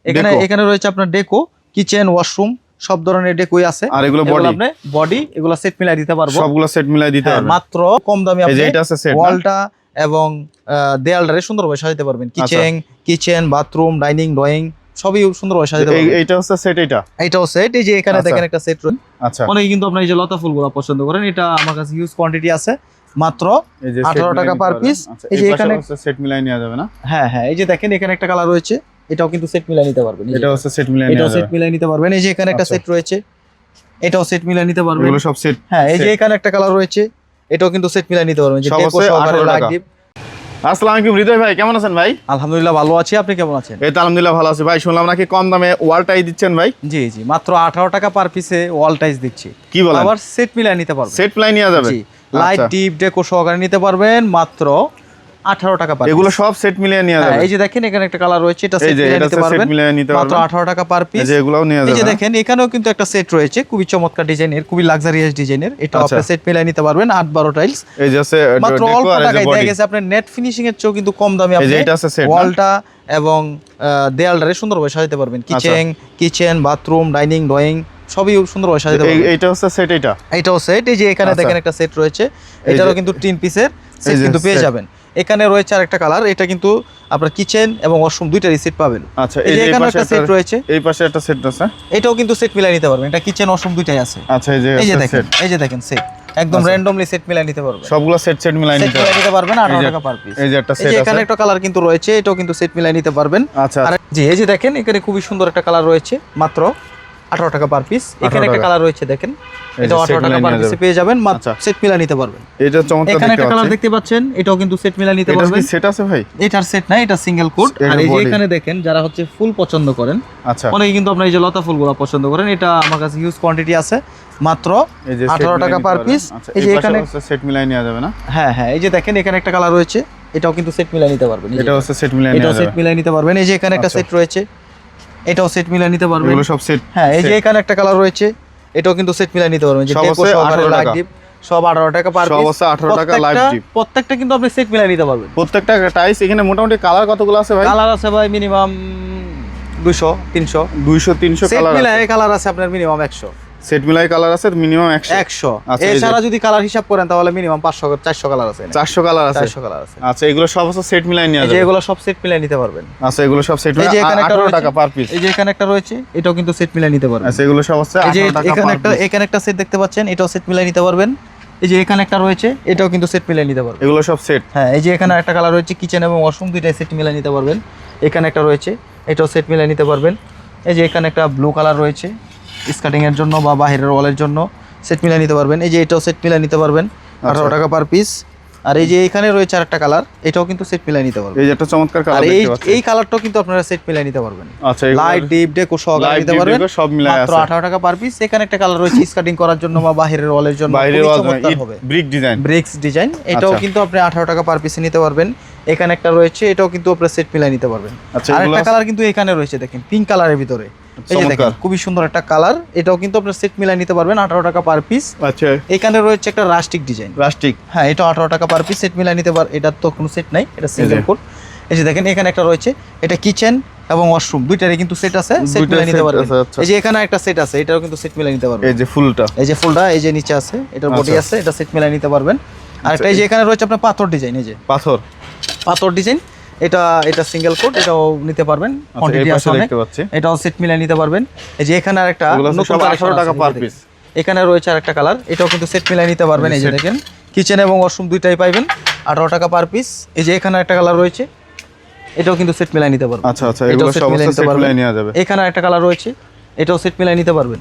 এখানে রয়েছে আপনার ডেকো, কিচেন, ওয়াশরুম সব ধরনের ডেকোই আছে। আর এগুলো আপনি বডি এগুলো সেট মিলাই দিতে পারবো, সবগুলো সেট মিলাই দিতে পারবেন মাত্র কম দামে। আপনি এটা আছে সেট, ওয়ালটা এবং দেয়ালটারে সুন্দরভাবে সাজাতে পারবেন। কিচেন, বাথরুম, ডাইনিং, ড্রয়িং সবই সুন্দরভাবে সাজাতে পারবেন। এইটা হচ্ছে সেট, এটাও সেট। এই যে এখানে দেখেন একটা সেট রয়েছে। আচ্ছা, অনেকে কিন্তু আপনার এই যে লতা ফুলগুলো পছন্দ করেন, এটা আমার কাছে হিউজ কোয়ান্টিটি আছে, মাত্র 18 টাকা পার পিস। এই যে এখানে সেট মিলাই নেওয়া যাবে না? হ্যাঁ, এই যে দেখেন এখানে একটা কালার রয়েছে, এটাও কিন্তু সেট মিলাই নিতে পারবেন। এটা হচ্ছে সেট মিলাই নেওয়া যাবে, এটাও সেট মিলাই নিতে পারবেন। এই যে এখানে একটা সেট রয়েছে, এটাও সেট মিলাই নিতে পারবেন। এগুলো সব সেট। হ্যাঁ, এই যে এখানে একটা কালার রয়েছে, এটাও কিন্তু সেট মিলাই নিতে পারবেন। যে ডেকো সহকারে লাইট ডিপ। আসসালামু আলাইকুম হৃদয় ভাই, কেমন আছেন ভাই? আলহামদুলিল্লাহ ভালো আছি, আপনি কেমন আছেন? এই তো আলহামদুলিল্লাহ ভালো আছি ভাই। শুনলাম নাকি কম দামে ওয়াল টাইলস দিচ্ছেন ভাই? জি, মাত্র 18 টাকা পার পিসে ওয়াল টাইলস দিচ্ছি। কি বলেন? আবার সেট মিলাই নিতে পারবেন, সেট মিলাই নেওয়া যাবে। জি, লাইট ডিপ ডেকো সহকারে নিতে পারবেন মাত্র 18 টাকা পার পিস। এগুলো সব সেট মিলিয়ে নেওয়া যাবে। এই যে দেখেন এখানে একটা কালার রয়েছে, এটা সেট মিলিয়ে নিতে পারবেন মাত্র 18 টাকা পার পিস। এই যে এগুলোও নেওয়া যাবে। এই যে দেখেন এখানেও কিন্তু একটা সেট রয়েছে, খুবই চমৎকার ডিজাইনের, খুবই লাক্সারিয়াস ডিজাইনের। এটা আপনি সেট মিলিয়ে নিতে পারবেন 8-12 টাইলস। এই যে আছে মাত্র অল্প টাকায় দেখা গেছে আপনার নেট ফিনিশিং এর চেয়েও কিন্তু কম দামে আপনি ওয়ালটা এবং দেয়ালটারে সুন্দরভাবে সাজাতে পারবেন। কিচেন, বাথরুম, ডাইনিং, ড্রয়িং সবই সুন্দরভাবে সাজাতে পারবেন। এইটা হচ্ছে সেট, এটাও সেট। এই যে এখানে দেখেন একটা সেট রয়েছে, এটারও কিন্তু 3 পিসের সেট কিন্তু পেয়ে যাবেন। এখানে রয়েছে আরেকটা কালার, এটা কিন্তু আপনার কিচেন এবং ওয়াশরুম দুইটারই সেট পাবেন। আচ্ছা, এই যে এখানে একটা সেট রয়েছে, এই পাশে একটা সেট আছে, এটাও কিন্তু সেট মিলাই নিতে পারবেন। এটা কিচেন ওয়াশরুম দুইটাই আছে। আচ্ছা, এই যে দেখেন সেট একদম র্যান্ডমলি সেট মিলাই নিতে পারবেন। সবগুলো সেট মিলাই নিতে পারবেন 18 টাকা পার পিস। এই যে একটা সেট আছে, এখানে একটা কালার কিন্তু রয়েছে, এটাও কিন্তু সেট মিলাই নিতে পারবেন। আচ্ছা, আর জি এই যে দেখেন এখানে খুবই সুন্দর একটা কালার রয়েছে, মাত্র 18 টাকা পার পিস। এখানে একটা কালার রয়েছে দেখেন, এটা 18 টাকা পার পিসে পেয়ে যাবেন, মাত্র সেট মিলাই নিতে পারবেন। এটা চমৎকার, এখানে একটা কালার দেখতে পাচ্ছেন, এটাও কিন্তু সেট মিলাই নিতে পারবেন। এটা কি সেট আছে ভাই? এটার সেট না, এটা সিঙ্গেল কোট। আর এই যে এখানে দেখেন যারা হচ্ছে ফুল পছন্দ করেন, আচ্ছা, অনেকে কিন্তু আপনার এই যে লতা ফুলগুলো পছন্দ করেন, এটা আমার কাছে হিউজ কোয়ান্টিটি আছে, মাত্র 18 টাকা পার পিস। এই যে এখানে সেট মিলাই নেওয়া যাবে না? হ্যাঁ, এই যে দেখেন এখানে একটা কালার রয়েছে, এটাও কিন্তু সেট মিলাই নিতে পারবেন। এটা হচ্ছে সেট মিলাই নেওয়া যাবে, সেট মিলাই নিতে পারবেন। এই যে এখানে একটা সেট রয়েছে, এটাও সেট মিলাই নিতে পারবেন। এগুলো সব সেট। হ্যাঁ, এই যে এখানে একটা কালার রয়েছে, এটাও কিন্তু সেট মিলাই নিতে পারবেন। যে ডেকো সহকারে লাইট ডিপ সব 18 টাকা পার পিস। সব আছে 18 টাকা লাইট ডিপ। প্রত্যেকটা কিন্তু আপনি সেট মিলাই নিতে পারবেন। প্রত্যেকটা টাইলস এখানে মোটামুটি কালার কতগুলো আছে ভাই? কালার আছে ভাই মিনিমাম 200-300 কালার মিলাই কালার আছে আপনার মিনিমাম 100 সেট মিলাই কালার আছে মিনিমাম 100। এছাড়া যদি কালার হিসাব করেন তাহলে মিনিমাম 500-400 কালার আছে। 400 কালার আছে। আচ্ছা, এগুলো সব আছে সেট মিলাই নিয়ে যাবে। এগুলো সব সেট মিলাই নিতে পারবেন। আচ্ছা, এগুলো সব সেট মিলাই 18 টাকা পার পিস। এই যে এখানে একটা রয়েছে, এটাও কিন্তু সেট মিলাই নিতে পারবেন। আচ্ছা, এগুলো সব আছে 18 টাকা পার পিস। এখানে একটা সেট দেখতে পাচ্ছেন, এটাও সেট মিলাই নিতে পারবেন। এই যে এখানে একটা রয়েছে, এটাও কিন্তু সেট মিলাই নিতে পারবেন। এগুলো সব সেট। হ্যাঁ, এই যে এখানে একটা কালার রয়েছে, কিচেন এবং ওয়াশরুম দুইটাই সেট মিলাই নিতে পারবেন। এখানে একটা রয়েছে, এটাও সেট মিলাই নিতে পারবেন। এই যে এখানে একটা ব্লু কালার রয়েছে, স্কার্টিং এর জন্য বা বাহিরের ওয়ালের জন্য সেট মিলাই নিতে পারবেন। এই যে এটাও সেট মিলাই নিতে পারবেন 18 টাকা পার পিস। আর এই যে এখানে রয়েছে আরেকটা কালার, এটাও কিন্তু সেট মিলাই নিতে পারবেন। এই যে একটা চমৎকার কালার দেখতে পাচ্ছেন, এই কালারটাও কিন্তু আপনারা সেট মিলাই নিতে পারবেন। আচ্ছা, লাইট ডিপ ডেকো সহকারে নিতে পারবেন, সব মিলাই আছে, মাত্র 18 টাকা পার পিস। এখানে একটা কালার রয়েছে স্কার্টিং করার জন্য বা বাহিরের ওয়ালের জন্য, ব্রিক্স ডিজাইন, এটাও কিন্তু আপনি 18 টাকা পার পিসে নিতে পারবেন। এখানে একটা রয়েছে, এটাও কিন্তু আপনি সেট মিলাই নিতে পারবেন। আর একটা কালার কিন্তু এখানে রয়েছে দেখেন, পিঙ্ক কালারের ভিতরে, এই যে দেখেন খুবই সুন্দর একটা কালার, এটাও কিন্তু আপনি সেট মিলাই নিতে পারবেন 18 টাকা পার পিস। আচ্ছা, এখানে রয়েছে একটা রাস্টিক ডিজাইন, হ্যাঁ, এটা 18 টাকা পার পিস সেট মিলাই নিতে পার। এটা তো কোনো সেট নাই, এটা সিঙ্গেল কোট। এই যে দেখেন এখানে একটা রয়েছে, এটা কিচেন এবং ওয়াশরুম দুইটারই কিন্তু সেট আছে, সেট মিলাই নিতে পারবেন। এই যে এখানে একটা সেট আছে, এটাও কিন্তু সেট মিলাই নিতে পারবেন। এই যে ফুলটা, এই যে নিচে আছে, এটার বডি আছে, এটা সেট মিলাই নিতে পারবেন। আর একটা এই যে এখানে রয়েছে আপনার পাথর ডিজাইন, এই যে পাথর ডিজাইন, এটা সিঙ্গেল কোট, এটাও নিতে পারবেন, কোয়ান্টিটি আছে অনেক, এটাও সেট মিলাই নিতে পারবেন। এই যে এখানে আরেকটা 18 টাকা পার পিস। এখানে রয়েছে আরেকটা কালার, এটাও কিন্তু সেট মিলাই নিতে পারবেন। এই যে দেখেন কিচেন এবং ওয়াশরুম দুইটাই পাইবেন 18 টাকা পার পিস। এই যে এখানে একটা কালার রয়েছে, এটাও কিন্তু সেট মিলাই নিতে পারবেন। আচ্ছা, এগুলো সব সেট মিলাই নেওয়া যাবে। এখানে একটা কালার রয়েছে, এটাও সেট মিলাই নিতে পারবেন,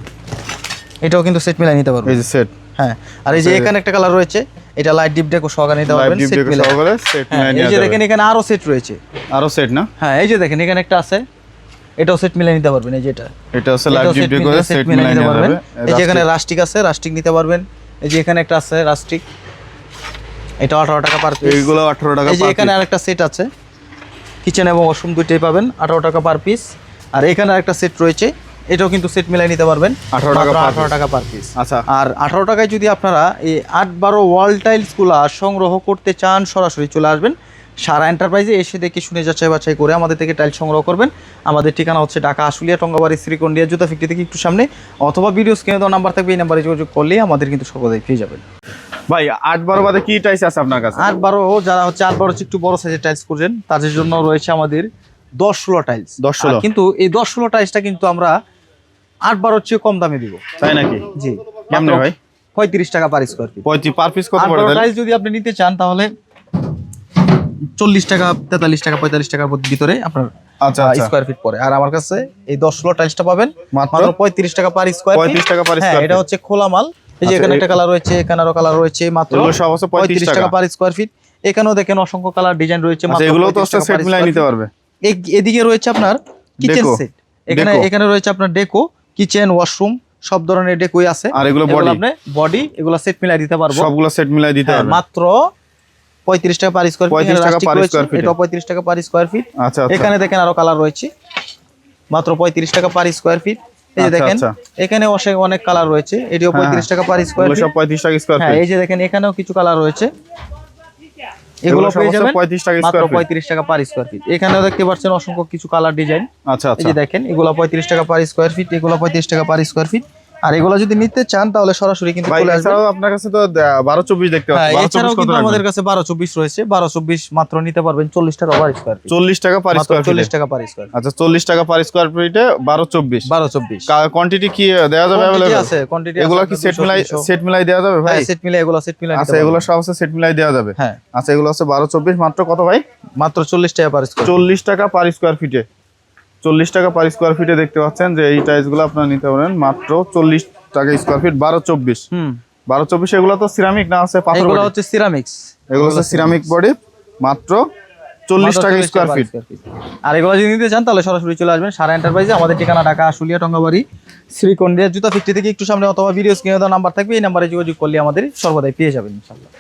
এটাও কিন্তু সেট মিলাই নিতে পারবেন। এই যে সেট, হ্যাঁ। আর এই যে এখানে একটা কালার রয়েছে, এটা লাইট ডিপ ডেকো সহকারে নিতে পারবেন, সেট মিলাই সহকারে সেট মিলাই নিতে পারবেন। এই যে দেখেন এখানে আরো সেট রয়েছে, আরো সেট না? হ্যাঁ, এই যে দেখেন এখানে একটা আছে, এটাও সেট মিলাই নিতে পারবেন। এই যে এটা হচ্ছে লাইট ডিপ ডেকো সেট মিলাই নিতে পারবেন। এই যে এখানে রাস্টিক আছে, রাস্টিক নিতে পারবেন। এই যে এখানে একটা আছে রাস্টিক, এটা 18 টাকা পার পিস। এইগুলো 18 টাকা পার পিস। এই যে এখানে আরেকটা সেট আছে, কিচেন এবং ওয়াশরুম দুইটাই পাবেন 18 টাকা পার পিস। আর এখানে আরেকটা সেট রয়েছে, এটাও কিন্তু সেট মিলাই নিতে পারবেন 18 টাকা পার পিস। আচ্ছা, আর 18 টাকায় যদি আপনারা এই 8-12 ওয়াল টাইলসগুলো সংগ্রহ করতে চান, সরাসরি চলে আসবেন সারা এন্টারপ্রাইজে এসে দেখে শুনে যাচাই বাছাই করে আমাদের থেকে টাইলস সংগ্রহ করবেন। আমাদের ঠিকানা হচ্ছে ঢাকা আশুলিয়া টঙ্গাবাড়ি শ্রীকন্ডিয়া জুতা ফ্যাক্টরি থেকে একটু সামনে, অথবা ভিডিও স্ক্রিনে দেওয়া নাম্বার থাকবে, এই নাম্বারে যোগাযোগ করলেই আমাদের কিন্তু সর্বদাই পেয়ে যাবেন। ভাই 8-12 বাদে কি টাইলস আছে আপনার কাছে? 8-12 যারা হচ্ছে 8-12 একটু বড় সাইজের টাইলস করছেন তাদের জন্য রয়েছে আমাদের 10-16 টাইলস। 10-16 কিন্তু এই 10-16 টাইলসটা কিন্তু আমরা 8-12 চেয়ে কম দামে দিব। তাই নাকি? জি। কেমনে ভাই? 35 টাকা per square feet. 35 per piece কত পড়ে? টাইলস যদি আপনি নিতে চান তাহলে 40 টাকা, 43 টাকা, 45 টাকার ভিতরে আপনার আচ্ছা স্কয়ার ফিট পড়ে। আর আমার কাছে এই 10-16 টাইলসটা পাবেন মাত্র মাত্র 35 টাকা পার স্কয়ার ফিট। 35 টাকা পার হ্যাঁ, স্কয়ার ফিট। এটা হচ্ছে খোলা মাল। এই যে এখানে একটা কালার রয়েছে, এখানে আরো কালার রয়েছে, মাত্র এগুলো সব আছে 35 টাকা পার স্কয়ার ফিট। এখানেও দেখেন অসংখ্য কালার ডিজাইন রয়েছে, মাত্র এগুলো তো 35 টাকা সেট per মিলাই square নিতে feet। পারবে। এদিকে রয়েছে আপনার কিচেন ডেকো। সেট, এখানে রয়েছে আপনার ডেকো, কিচেন, ওয়াশরুম সব ধরনের ডেকোই আছে। আর এগুলো বডি এগুলো সেট মিলাই দিতে পারবো, সবগুলো সেট মিলাই দিতে পারবে। মাত্র 35 টাকা পার স্কয়ার ফিট। 35 টাকা per square feet। এটা 35 টাকা পার স্কয়ার ফিট। আচ্ছা এখানে দেখেন আরো কালার রয়েছে, মাত্র 35 টাকা পার স্কয়ার ফিট। এই যে আচ্ছা, দেখেন আচ্ছা। এখানে অনেক কালার রয়েছে, এটিও 35 টাকা পার স্কয়ার এগুলো ফিট। সব 35 টাকা স্কয়ার হ্যাঁ, ফিট। এই যে দেখেন এখানেও কিছু কালার রয়েছে, এগুলো সব পেয়ে যাবেন 35 টাকা মাত্র স্কয়ার ফিট। 35 টাকা পার স্কয়ার ফিট। এখানেও দেখতে পাচ্ছেন অসংখ্য কিছু কালার ডিজাইন। আচ্ছা এই আচ্ছা। যে দেখেন এগুলো 35 টাকা পার স্কয়ার ফিট, এগুলো 35 টাকা পার স্কয়ার ফিট। আর এগুলো যদি নিতে চান তাহলে সরাসরি কিন্তু ভাই চলে আসবেন। এছাড়াও আপনার কাছে তো 12-24 দেখতে হ্যাঁ, পাচ্ছি। এছাড়াও 12-24 কত কিন্তু রাখবেন? আমাদের কাছে 12-24 রয়েছে। 12-24 মাত্র নিতে পারবেন 40 টাকা পার স্কয়ার ফিট। 40 টাকা পার মাত্র স্কয়ার ফিট। 40 টাকা পার স্কয়ার ফিট। আচ্ছা 40 টাকা পার স্কয়ার ফিটে 12-24। 12-24 কোয়ান্টিটি কি দেওয়া যাবে কোয়ান্টিটি अवेलेबल? আছে, কোয়ান্টিটি এগুলো কি সেট মিলাই দেওয়া যাবে ভাই? হ্যাঁ, সেট মিলে এগুলো সেট মিলে আচ্ছা এগুলো সব আছে সেট মিলাই দেওয়া যাবে। হ্যাঁ, আচ্ছা এগুলো আছে 12-24 মাত্র কত ভাই? মাত্র 40 টাকা পার স্কয়ার। 40 টাকা পার স্কয়ার ফিটে। 40 টাকা পার স্কয়ার ফিটে দেখতে পাচ্ছেন যে এই টাইলসগুলো আপনারা নিতে পারেন মাত্র 40 টাকা স্কয়ার ফিট। 12-24 12-24 এগুলো তো সিরামিক না আছে পাথর? এগুলো হচ্ছে সিরামিক্স, এগুলো হচ্ছে সিরামিক বডি, মাত্র 40 টাকা স্কয়ার ফিট। আর এগুলো যদি নিতে চান তাহলে সরাসরি চলে আসবেন সারা এন্টারপ্রাইজে। আমাদের ঠিকানা ঢাকা আশুলিয়া টঙ্গাবাড়ি শ্রীকন্ডিয়া জুতা ফ্যাক্টরি থেকে একটু সামনে, অথবা ভিডিও স্ক্রিনে দেওয়া নাম্বার থাকবে, এই নাম্বারে যোগাযোগ করলে আমাদের সর্বদাই পেয়ে যাবেন ইনশাআল্লাহ।